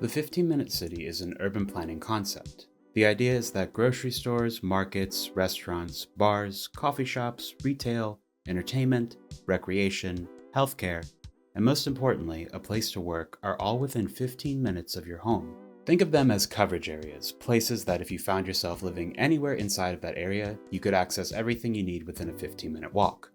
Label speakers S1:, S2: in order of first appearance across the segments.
S1: The 15-minute city is an urban planning concept. The idea is that grocery stores, markets, restaurants, bars, coffee shops, retail, entertainment, recreation, healthcare, and most importantly, a place to work are all within 15 minutes of your home. Think of them as coverage areas, places that if you found yourself living anywhere inside of that area, you could access everything you need within a 15-minute walk.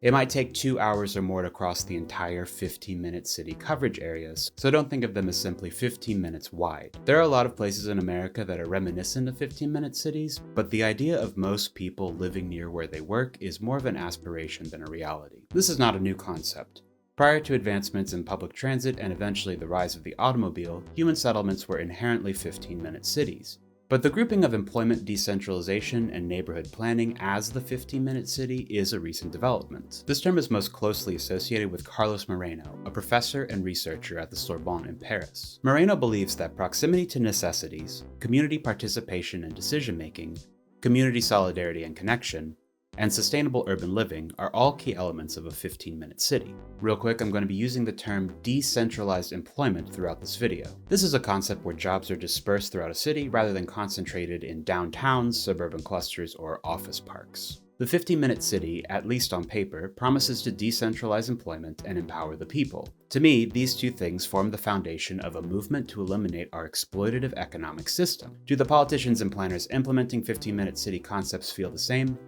S1: It might take 2 hours or more to cross the entire 15-minute city coverage areas, so don't think of them as simply 15 minutes wide. There are a lot of places in America that are reminiscent of 15-minute cities, but the idea of most people living near where they work is more of an aspiration than a reality. This is not a new concept. Prior to advancements in public transit and eventually the rise of the automobile, human settlements were inherently 15-minute cities. But the grouping of employment decentralization and neighborhood planning as the 15-minute city is a recent development. This term is most closely associated with Carlos Moreno, a professor and researcher at the Sorbonne in Paris. Moreno believes that proximity to necessities, community participation and decision-making, community solidarity and connection, and sustainable urban living are all key elements of a 15-minute city. Real quick, I'm going to be using the term decentralized employment throughout this video. This is a concept where jobs are dispersed throughout a city rather than concentrated in downtowns, suburban clusters, or office parks. The 15-minute city, at least on paper, promises to decentralize employment and empower the people. To me, these two things form the foundation of a movement to eliminate our exploitative economic system. Do the politicians and planners implementing 15-minute city concepts feel the same?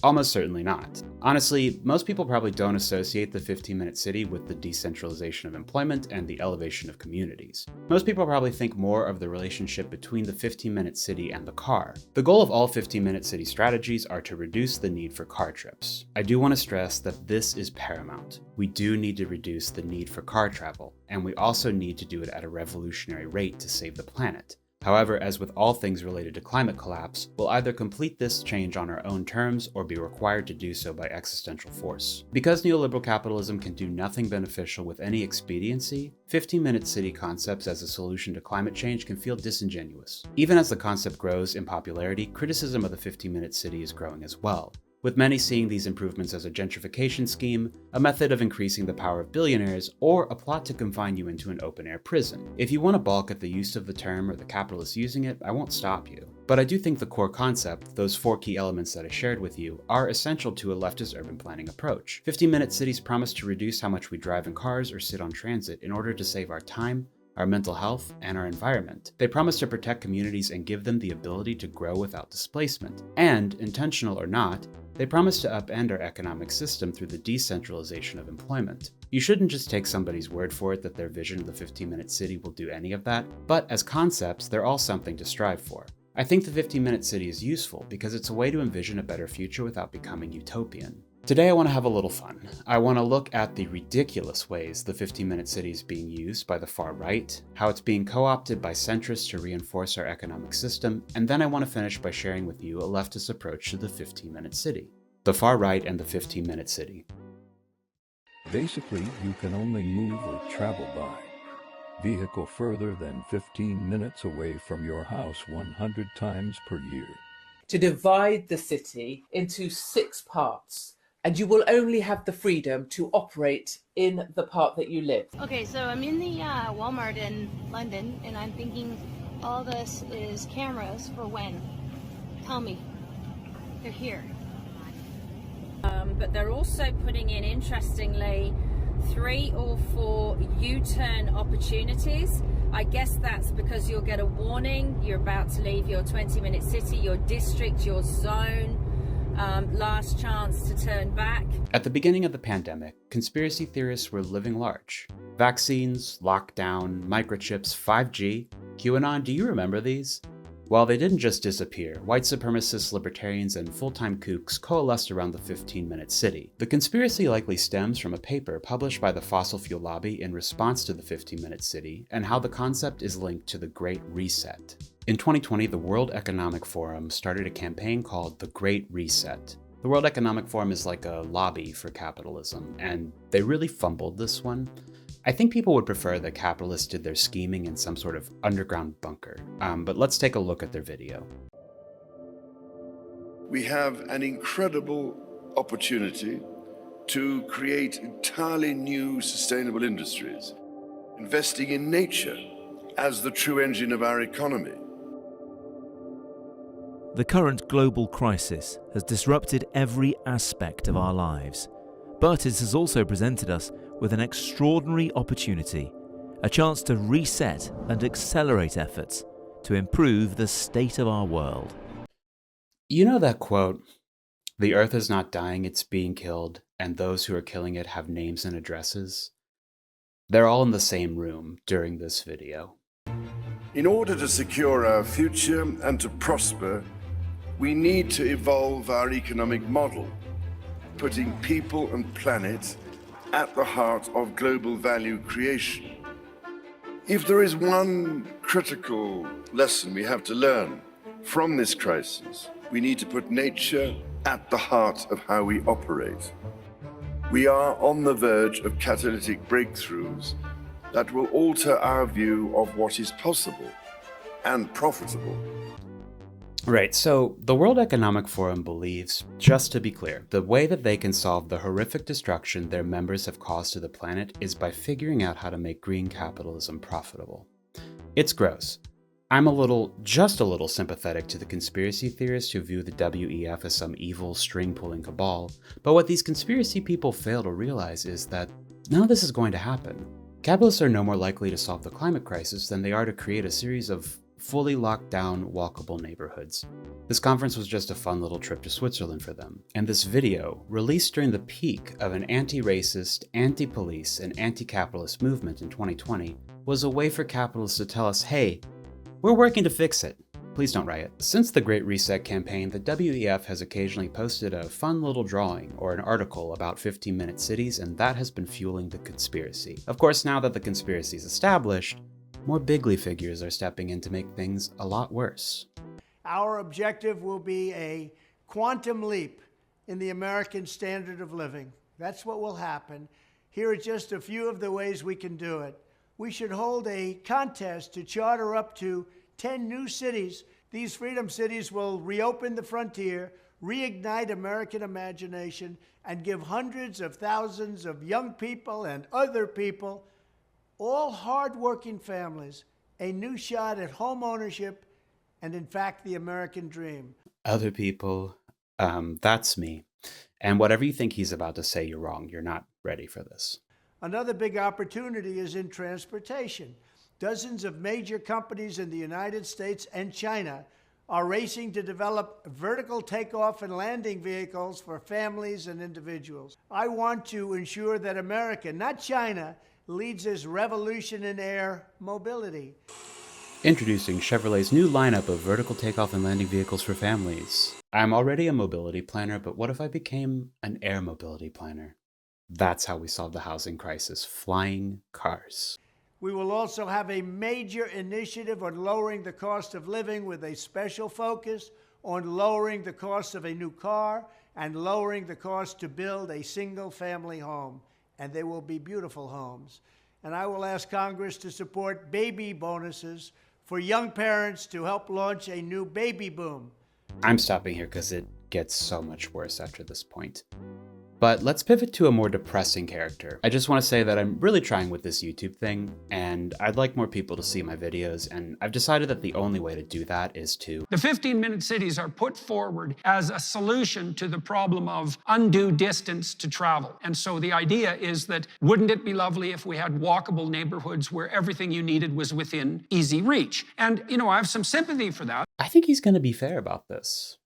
S1: Almost certainly not. Honestly, most people probably don't associate the 15-minute city with the decentralization of employment and the elevation of communities. Most people probably think more of the relationship between the 15-minute city and the car. The goal of all 15-minute city strategies are to reduce the need for car trips. I do want to stress that this is paramount. We do need to reduce the need for car travel, and we also need to do it at a revolutionary rate to save the planet. However, as with all things related to climate collapse, we'll either complete this change on our own terms or be required to do so by existential force. Because neoliberal capitalism can do nothing beneficial with any expediency, 15-minute city concepts as a solution to climate change can feel disingenuous. Even as the concept grows in popularity, criticism of the 15-minute city is growing as well, with many seeing these improvements as a gentrification scheme, a method of increasing the power of billionaires, or a plot to confine you into an open-air prison. If you want to balk at the use of the term or the capitalists using it, I won't stop you. But I do think the core concept, those 4 key elements that I shared with you, are essential to a leftist urban planning approach. 15-minute cities promise to reduce how much we drive in cars or sit on transit in order to save our time, our mental health, and our environment. They promise to protect communities and give them the ability to grow without displacement. And, intentional or not, they promise to upend our economic system through the decentralization of employment. You shouldn't just take somebody's word for it that their vision of the 15-minute city will do any of that, but as concepts, they're all something to strive for. I think the 15-minute city is useful because it's a way to envision a better future without becoming utopian. Today I want to have a little fun. I want to look at the ridiculous ways the 15-minute city is being used by the far right, how it's being co-opted by centrists to reinforce our economic system, and then I want to finish by sharing with you a leftist approach to the 15-minute city. The far right and the 15-minute city.
S2: Basically, you can only move or travel by vehicle further than 15 minutes away from your house 100 times per year.
S3: To divide the city into 6 parts, and you will only have the freedom to operate in the part that you live.
S4: Okay, so I'm in the Walmart in London, and I'm thinking all this is cameras for when? Tell me. They're here.
S5: But they're also putting in, interestingly, 3 or 4 U-turn opportunities. I guess that's because you'll get a warning, you're about to leave your 20-minute city, your district, your zone, last chance to turn back.
S1: At the beginning of the pandemic, conspiracy theorists were living large. Vaccines, lockdown, microchips, 5G, QAnon, do you remember these? While they didn't just disappear, white supremacists, libertarians, and full-time kooks coalesced around the 15-minute city. The conspiracy likely stems from a paper published by the fossil fuel lobby in response to the 15-minute city and how the concept is linked to the Great Reset. In 2020, the World Economic Forum started a campaign called the Great Reset. The World Economic Forum is like a lobby for capitalism, and they really fumbled this one. I think people would prefer that capitalists did their scheming in some sort of underground bunker, but let's take a look at their video.
S6: We have an incredible opportunity to create entirely new sustainable industries, investing in nature, as the true engine of our economy.
S7: The current global crisis has disrupted every aspect of our lives, but it has also presented us with an extraordinary opportunity, a chance to reset and accelerate efforts to improve the state of our world.
S1: You know that quote, "The earth is not dying, it's being killed, and those who are killing it have names and addresses"? They're all in the same room during this video.
S6: In order to secure our future and to prosper, we need to evolve our economic model, putting people and planet at the heart of global value creation. If there is one critical lesson we have to learn from this crisis, we need to put nature at the heart of how we operate. We are on the verge of catalytic breakthroughs that will alter our view of what is possible and profitable.
S1: Right, so the World Economic Forum believes, just to be clear, the way that they can solve the horrific destruction their members have caused to the planet is by figuring out how to make green capitalism profitable. It's gross. I'm just a little sympathetic to the conspiracy theorists who view the WEF as some evil string-pulling cabal, but what these conspiracy people fail to realize is that none of this is going to happen. Capitalists are no more likely to solve the climate crisis than they are to create a series of fully locked down, walkable neighborhoods. This conference was just a fun little trip to Switzerland for them, and this video, released during the peak of an anti-racist, anti-police, and anti-capitalist movement in 2020, was a way for capitalists to tell us, hey, we're working to fix it. Please don't riot. Since the Great Reset campaign, the WEF has occasionally posted a fun little drawing or an article about 15-minute cities, and that has been fueling the conspiracy. Of course, now that the conspiracy is established, more bigly figures are stepping in to make things a lot worse.
S8: Our objective will be a quantum leap in the American standard of living. That's what will happen. Here are just a few of the ways we can do it. We should hold a contest to charter up to 10 new cities. These freedom cities will reopen the frontier, reignite American imagination, and give hundreds of thousands of young people and other people, all hard-working families, a new shot at home ownership and, in fact, the American dream.
S1: Other people, that's me. And whatever you think he's about to say, you're wrong. You're not ready for this.
S8: Another big opportunity is in transportation. Dozens of major companies in the United States and China are racing to develop vertical takeoff and landing vehicles for families and individuals. I want to ensure that America, not China, leads this revolution in air mobility.
S1: Introducing Chevrolet's new lineup of vertical takeoff and landing vehicles for families. I'm already a mobility planner, but what if I became an air mobility planner? That's how we solve the housing crisis, flying cars.
S8: We will also have a major initiative on lowering the cost of living with a special focus on lowering the cost of a new car and lowering the cost to build a single-family home. And they will be beautiful homes. And I will ask Congress to support baby bonuses for young parents to help launch a new baby boom.
S1: I'm stopping here because it gets so much worse after this point. But let's pivot to a more depressing character. I just want to say that I'm really trying with this YouTube thing, and I'd like more people to see my videos, and I've decided that the only way to do that is to...
S9: The 15-minute cities are put forward as a solution to the problem of undue distance to travel. And so the idea is that wouldn't it be lovely if we had walkable neighborhoods where everything you needed was within easy reach? And, you know, I have some sympathy for that.
S1: I think he's going to be fair about this,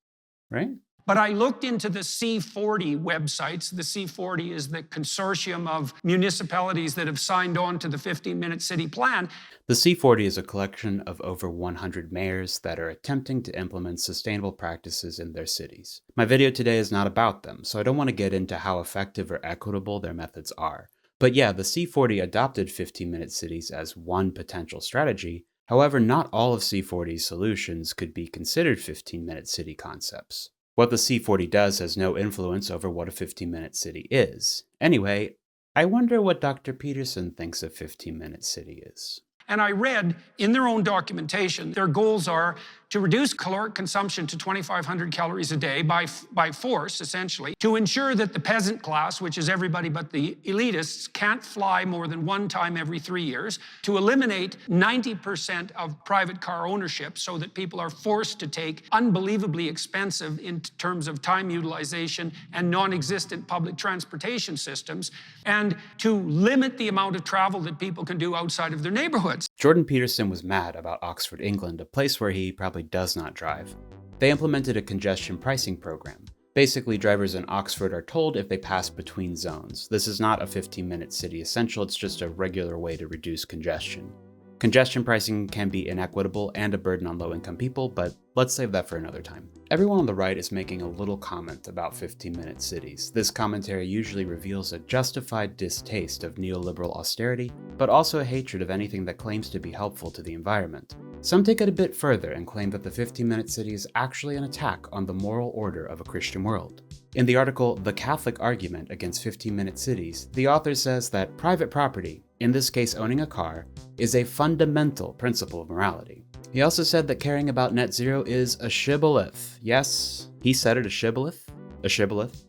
S1: right?
S9: But I looked into the C40 websites. The C40 is the consortium of municipalities that have signed on to the 15-minute city plan.
S1: The C40 is a collection of over 100 mayors that are attempting to implement sustainable practices in their cities. My video today is not about them, so I don't want to get into how effective or equitable their methods are. But yeah, the C40 adopted 15-minute cities as one potential strategy. However, not all of C40's solutions could be considered 15-minute city concepts. What the C40 does has no influence over what a 15-minute city is. Anyway, I wonder what Dr. Peterson thinks a 15-minute city is.
S9: And I read in their own documentation, their goals are to reduce caloric consumption to 2,500 calories a day by force, essentially, to ensure that the peasant class, which is everybody but the elitists, can't fly more than one time every 3 years, to eliminate 90% of private car ownership so that people are forced to take unbelievably expensive in terms of time utilization and non-existent public transportation systems, and to limit the amount of travel that people can do outside of their neighborhoods.
S1: Jordan Peterson was mad about Oxford, England, a place where he probably does not drive. They implemented a congestion pricing program. Basically, drivers in Oxford are told if they pass between zones. This is not a 15-minute city essential, it's just a regular way to reduce congestion. Congestion pricing can be inequitable and a burden on low-income people, but let's save that for another time. Everyone on the right is making a little comment about 15-minute cities. This commentary usually reveals a justified distaste of neoliberal austerity, but also a hatred of anything that claims to be helpful to the environment. Some take it a bit further and claim that the 15-minute city is actually an attack on the moral order of a Christian world. In the article, The Catholic Argument Against 15-Minute Cities, the author says that private property, in this case owning a car, is a fundamental principle of morality. He also said that caring about net zero is a shibboleth. Yes, he said it, a shibboleth. A shibboleth.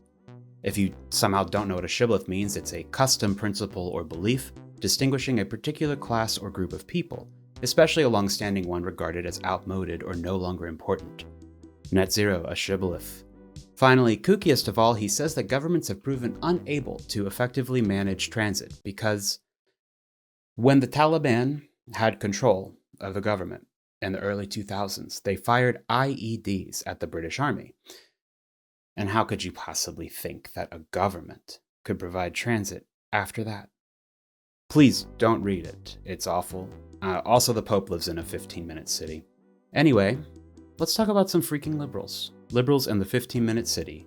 S1: If you somehow don't know what a shibboleth means, it's a custom principle or belief distinguishing a particular class or group of people, especially a long-standing one regarded as outmoded or no longer important. Net zero, a shibboleth. Finally, kookiest of all, he says that governments have proven unable to effectively manage transit because when the Taliban had control of the government in the early 2000s, they fired IEDs at the British Army. And how could you possibly think that a government could provide transit after that? Please don't read it. It's awful. Also, the Pope lives in a 15-minute city. Anyway, let's talk about some freaking liberals. Liberals and the 15-minute city.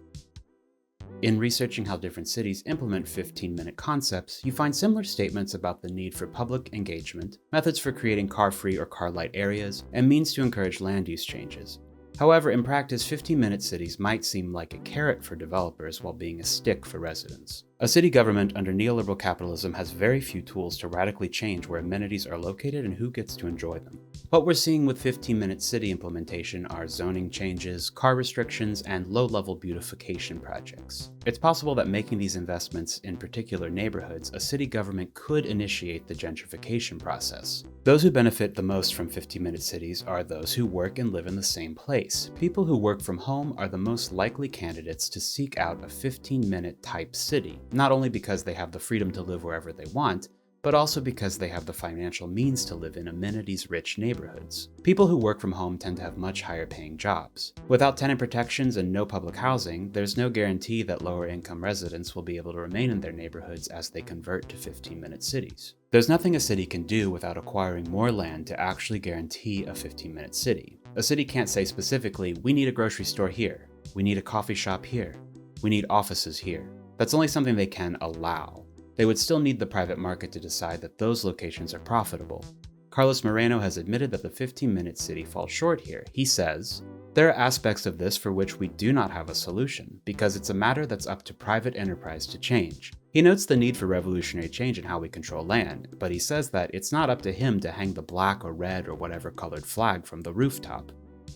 S1: In researching how different cities implement 15-minute concepts, you find similar statements about the need for public engagement, methods for creating car-free or car-light areas, and means to encourage land use changes. However, in practice, 15-minute cities might seem like a carrot for developers while being a stick for residents. A city government under neoliberal capitalism has very few tools to radically change where amenities are located and who gets to enjoy them. What we're seeing with 15-minute city implementation are zoning changes, car restrictions, and low-level beautification projects. It's possible that making these investments in particular neighborhoods, a city government could initiate the gentrification process. Those who benefit the most from 15-minute cities are those who work and live in the same place. People who work from home are the most likely candidates to seek out a 15-minute type city, not only because they have the freedom to live wherever they want, but also because they have the financial means to live in amenities-rich neighborhoods. People who work from home tend to have much higher paying jobs. Without tenant protections and no public housing, there's no guarantee that lower income residents will be able to remain in their neighborhoods as they convert to 15-minute cities. There's nothing a city can do without acquiring more land to actually guarantee a 15-minute city. A city can't say specifically, we need a grocery store here, we need a coffee shop here, we need offices here. That's only something they can allow. They would still need the private market to decide that those locations are profitable. Carlos Moreno has admitted that the 15-minute city falls short here. He says, "There are aspects of this for which we do not have a solution, because it's a matter that's up to private enterprise to change." He notes the need for revolutionary change in how we control land, but he says that it's not up to him to hang the black or red or whatever colored flag from the rooftop.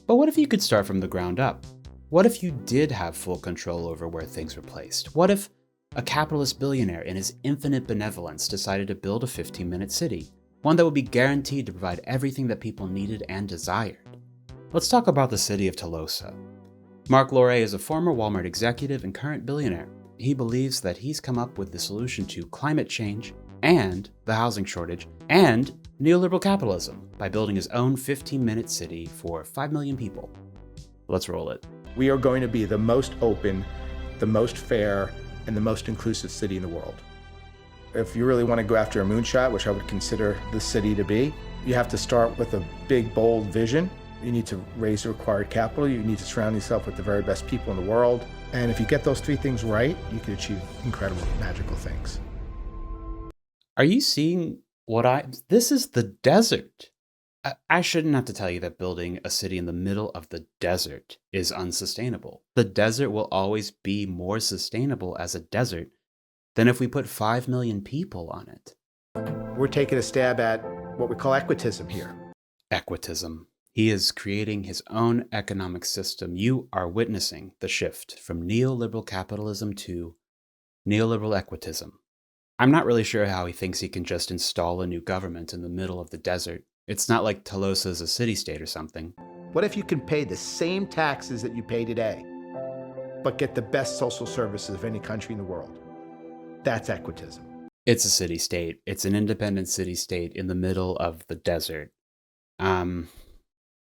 S1: But what if you could start from the ground up? What if you did have full control over where things were placed? What if a capitalist billionaire in his infinite benevolence decided to build a 15-minute city, one that would be guaranteed to provide everything that people needed and desired? Let's talk about the city of Tolosa. Mark Lorey is a former Walmart executive and current billionaire. He believes that he's come up with the solution to climate change and the housing shortage and neoliberal capitalism by building his own 15-minute city for 5 million people. Let's roll it.
S10: We are going to be the most open, the most fair, and the most inclusive city in the world. If you really want to go after a moonshot, which I would consider the city to be, you have to start with a big, bold vision. You need to raise the required capital. You need to surround yourself with the very best people in the world. And if you get those three things right, you can achieve incredible, magical things.
S1: Are you seeing this is the desert. I shouldn't have to tell you that building a city in the middle of the desert is unsustainable. The desert will always be more sustainable as a desert than if we put 5 million people on it.
S10: We're taking a stab at what we call equitism here.
S1: Equitism. He is creating his own economic system. You are witnessing the shift from neoliberal capitalism to neoliberal equitism. I'm not really sure how he thinks he can just install a new government in the middle of the desert. It's not like Tolosa is a city-state or something.
S10: What if you can pay the same taxes that you pay today, but get the best social services of any country in the world? That's equitism.
S1: It's a city-state. It's an independent city-state in the middle of the desert.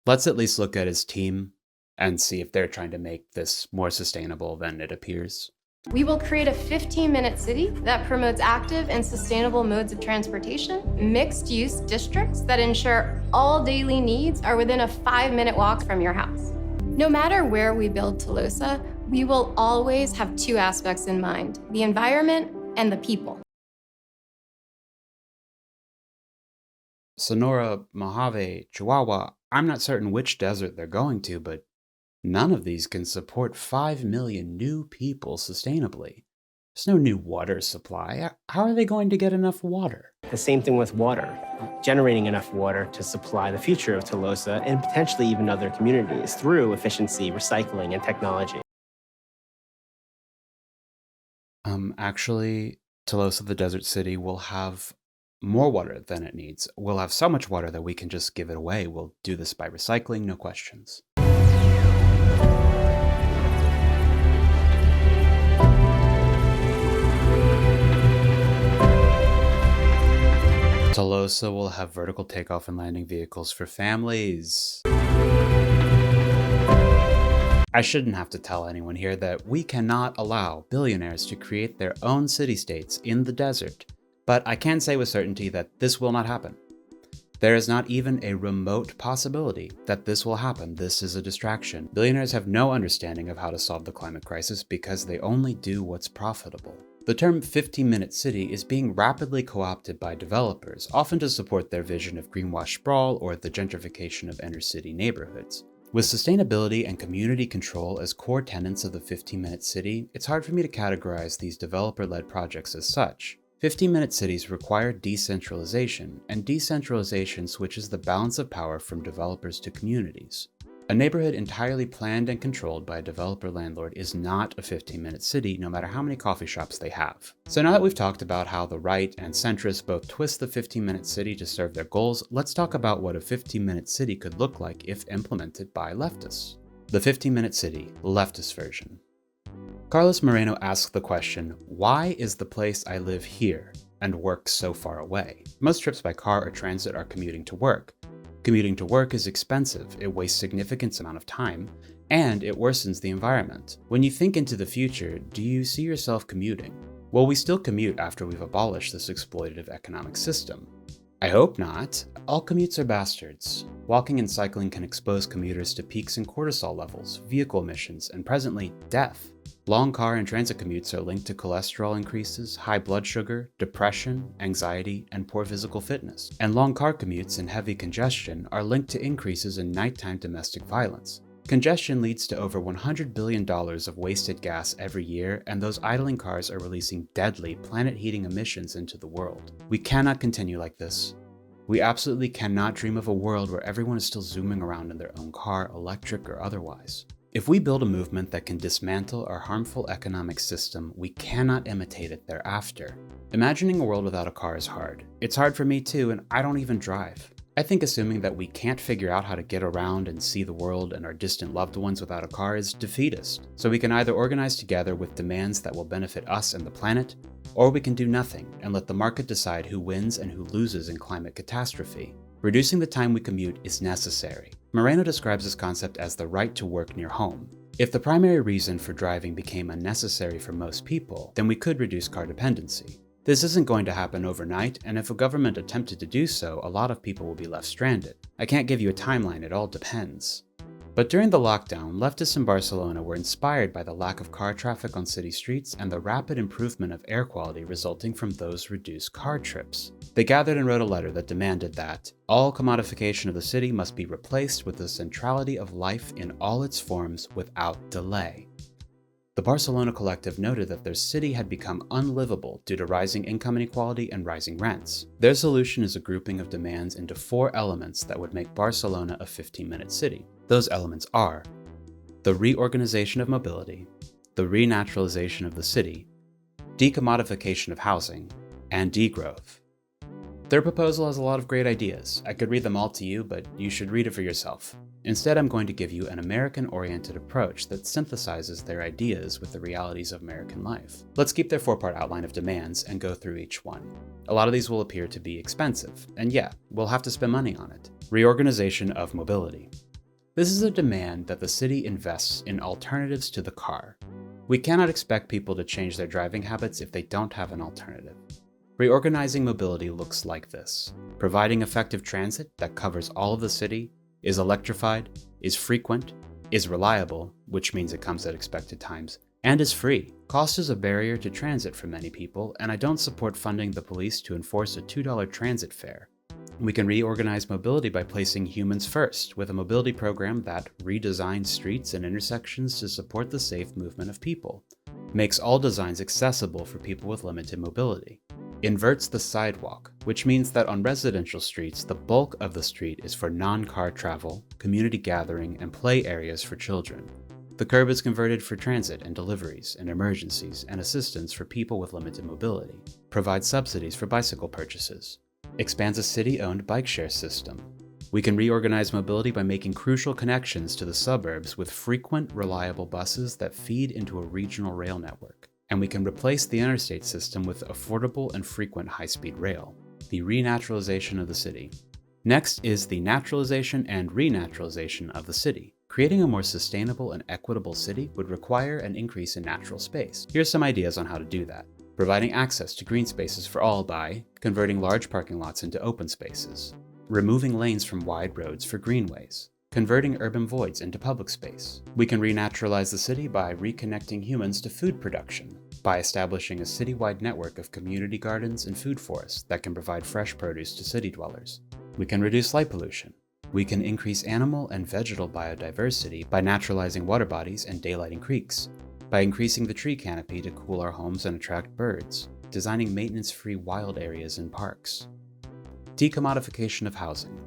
S1: Let's at least look at his team and see if they're trying to make this more sustainable than it appears.
S11: We will create a 15-minute city that promotes active and sustainable modes of transportation, mixed-use districts that ensure all daily needs are within a 5-minute walk from your house. No matter where we build Tolosa, we will always have two aspects in mind: the environment and the people.
S1: Sonora, Mojave, Chihuahua, I'm not certain which desert they're going to, but none of these can support 5 million new people sustainably. There's no new water supply. How are they going to get enough water?
S12: The same thing with water. Generating enough water to supply the future of Tolosa and potentially even other communities through efficiency, recycling, and technology.
S1: Actually, Tolosa, the desert city, will have more water than it needs. We'll have so much water that we can just give it away. We'll do this by recycling, no questions. Tolosa will have vertical takeoff and landing vehicles for families. I shouldn't have to tell anyone here that we cannot allow billionaires to create their own city-states in the desert, but I can say with certainty that this will not happen. There is not even a remote possibility that this will happen. This is a distraction. Billionaires have no understanding of how to solve the climate crisis because they only do what's profitable. The term 15-minute city is being rapidly co-opted by developers, often to support their vision of greenwash sprawl or the gentrification of inner-city neighborhoods. With sustainability and community control as core tenets of the 15-minute city, it's hard for me to categorize these developer-led projects as such. 15-minute cities require decentralization, and decentralization switches the balance of power from developers to communities. A neighborhood entirely planned and controlled by a developer landlord is not a 15-minute city, no matter how many coffee shops they have. So now that we've talked about how the right and centrists both twist the 15-minute city to serve their goals, let's talk about what a 15-minute city could look like if implemented by leftists. The 15-minute city, leftist version. Carlos Moreno asks the question, why is the place I live here and work so far away? Most trips by car or transit are commuting to work. Commuting to work is expensive, it wastes significant amount of time, and it worsens the environment. When you think into the future, do you see yourself commuting? Will we still commute after we've abolished this exploitative economic system? I hope not. All commutes are bastards. Walking and cycling can expose commuters to peaks in cortisol levels, vehicle emissions, and presently, death. Long car and transit commutes are linked to cholesterol increases, high blood sugar, depression, anxiety, and poor physical fitness. And long car commutes and heavy congestion are linked to increases in nighttime domestic violence. Congestion leads to over $100 billion of wasted gas every year, and those idling cars are releasing deadly, planet-heating emissions into the world. We cannot continue like this. We absolutely cannot dream of a world where everyone is still zooming around in their own car, electric or otherwise. If we build a movement that can dismantle our harmful economic system, we cannot imitate it thereafter. Imagining a world without a car is hard. It's hard for me too, and I don't even drive. I think assuming that we can't figure out how to get around and see the world and our distant loved ones without a car is defeatist. So we can either organize together with demands that will benefit us and the planet, or we can do nothing and let the market decide who wins and who loses in climate catastrophe. Reducing the time we commute is necessary. Moreno describes this concept as the right to work near home. If the primary reason for driving became unnecessary for most people, then we could reduce car dependency. This isn't going to happen overnight, and if a government attempted to do so, a lot of people will be left stranded. I can't give you a timeline, it all depends. But during the lockdown, leftists in Barcelona were inspired by the lack of car traffic on city streets and the rapid improvement of air quality resulting from those reduced car trips. They gathered and wrote a letter that demanded that all commodification of the city must be replaced with the centrality of life in all its forms without delay. The Barcelona Collective noted that their city had become unlivable due to rising income inequality and rising rents. Their solution is a grouping of demands into 4 elements that would make Barcelona a 15-minute city. Those elements are the reorganization of mobility, the renaturalization of the city, decommodification of housing, and degrowth. Their proposal has a lot of great ideas. I could read them all to you, but you should read it for yourself. Instead, I'm going to give you an American-oriented approach that synthesizes their ideas with the realities of American life. Let's keep their 4-part outline of demands and go through each one. A lot of these will appear to be expensive, and yeah, we'll have to spend money on it. Reorganization of mobility. This is a demand that the city invests in alternatives to the car. We cannot expect people to change their driving habits if they don't have an alternative. Reorganizing mobility looks like this: providing effective transit that covers all of the city, is electrified, is frequent, is reliable, which means it comes at expected times, and is free. Cost is a barrier to transit for many people, and I don't support funding the police to enforce a $2 transit fare. We can reorganize mobility by placing humans first, with a mobility program that redesigns streets and intersections to support the safe movement of people, makes all designs accessible for people with limited mobility, inverts the sidewalk, which means that on residential streets, the bulk of the street is for non-car travel, community gathering, and play areas for children. The curb is converted for transit and deliveries and emergencies and assistance for people with limited mobility, provides subsidies for bicycle purchases, expands a city-owned bike share system. We can reorganize mobility by making crucial connections to the suburbs with frequent, reliable buses that feed into a regional rail network. And we can replace the interstate system with affordable and frequent high-speed rail. The renaturalization of the city. Next is the naturalization and renaturalization of the city. Creating a more sustainable and equitable city would require an increase in natural space. Here's some ideas on how to do that. Providing access to green spaces for all by converting large parking lots into open spaces, removing lanes from wide roads for greenways, converting urban voids into public space. We can renaturalize the city by reconnecting humans to food production, by establishing a citywide network of community gardens and food forests that can provide fresh produce to city dwellers. We can reduce light pollution. We can increase animal and vegetal biodiversity by naturalizing water bodies and daylighting creeks, by increasing the tree canopy to cool our homes and attract birds, designing maintenance-free wild areas and parks. Decommodification of housing.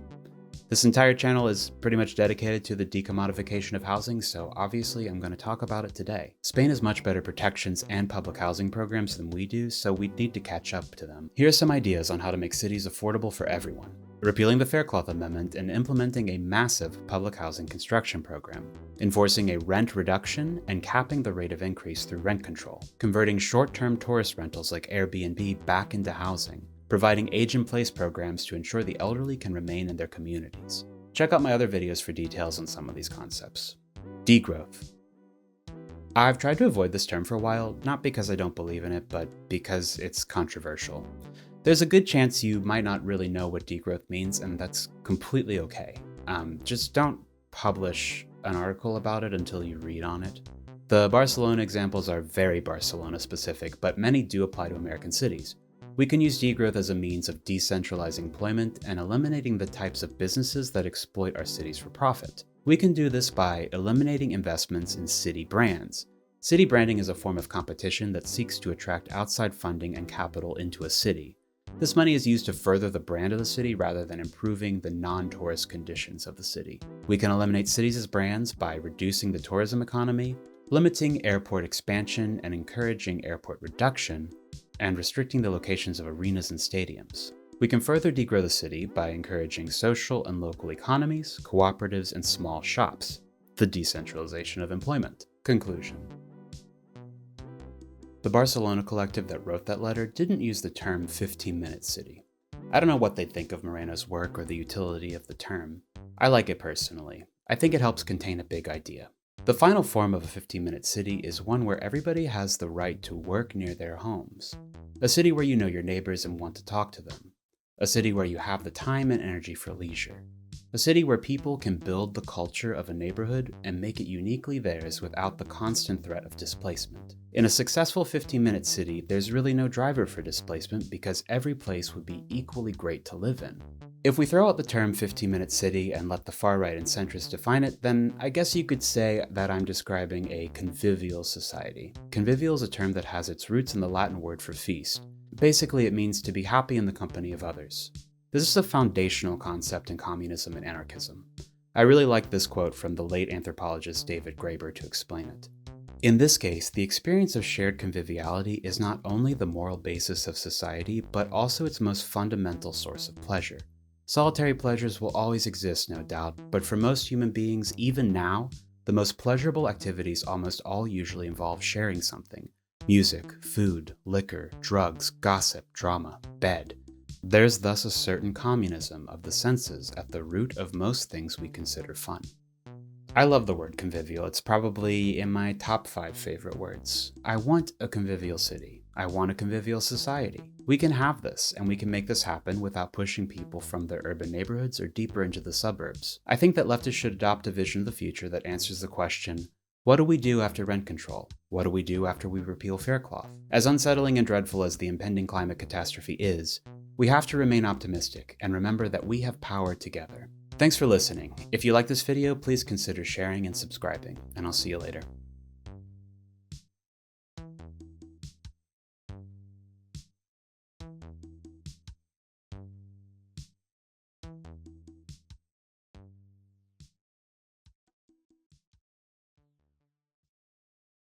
S1: This entire channel is pretty much dedicated to the decommodification of housing, so obviously I'm going to talk about it today. Spain has much better protections and public housing programs than we do, so we need to catch up to them. Here are some ideas on how to make cities affordable for everyone. Repealing the Faircloth Amendment and implementing a massive public housing construction program. Enforcing a rent reduction and capping the rate of increase through rent control. Converting short-term tourist rentals like Airbnb back into housing. Providing age-in-place programs to ensure the elderly can remain in their communities. Check out my other videos for details on some of these concepts. Degrowth. I've tried to avoid this term for a while, not because I don't believe in it, but because it's controversial. There's a good chance you might not really know what degrowth means, and that's completely okay. Just don't publish an article about it until you read on it. The Barcelona examples are very Barcelona-specific, but many do apply to American cities. We can use degrowth as a means of decentralizing employment and eliminating the types of businesses that exploit our cities for profit. We can do this by eliminating investments in city brands. City branding is a form of competition that seeks to attract outside funding and capital into a city. This money is used to further the brand of the city rather than improving the non-tourist conditions of the city. We can eliminate cities as brands by reducing the tourism economy, limiting airport expansion and encouraging airport reduction, and restricting the locations of arenas and stadiums. We can further degrow the city by encouraging social and local economies, cooperatives, and small shops. The decentralization of employment. Conclusion. The Barcelona Collective that wrote that letter didn't use the term 15-minute city. I don't know what they think of Moreno's work or the utility of the term. I like it personally. I think it helps contain a big idea. The final form of a 15-minute city is one where everybody has the right to work near their homes. A city where you know your neighbors and want to talk to them. A city where you have the time and energy for leisure. A city where people can build the culture of a neighborhood and make it uniquely theirs without the constant threat of displacement. In a successful 15-minute city, there's really no driver for displacement because every place would be equally great to live in. If we throw out the term 15-minute city and let the far right and centrists define it, then I guess you could say that I'm describing a convivial society. Convivial is a term that has its roots in the Latin word for feast. Basically, it means to be happy in the company of others. This is a foundational concept in communism and anarchism. I really like this quote from the late anthropologist David Graeber to explain it. In this case, the experience of shared conviviality is not only the moral basis of society, but also its most fundamental source of pleasure. Solitary pleasures will always exist, no doubt, but for most human beings, even now, the most pleasurable activities almost all usually involve sharing something. Music, food, liquor, drugs, gossip, drama, bed. There's thus a certain communism of the senses at the root of most things we consider fun. I love the word convivial. It's probably in my top 5 favorite words. I want a convivial city. I want a convivial society. We can have this, and we can make this happen without pushing people from their urban neighborhoods or deeper into the suburbs. I think that leftists should adopt a vision of the future that answers the question, what do we do after rent control? What do we do after we repeal Faircloth? As unsettling and dreadful as the impending climate catastrophe is, we have to remain optimistic and remember that we have power together. Thanks for listening. If you like this video, please consider sharing and subscribing, and I'll see you later.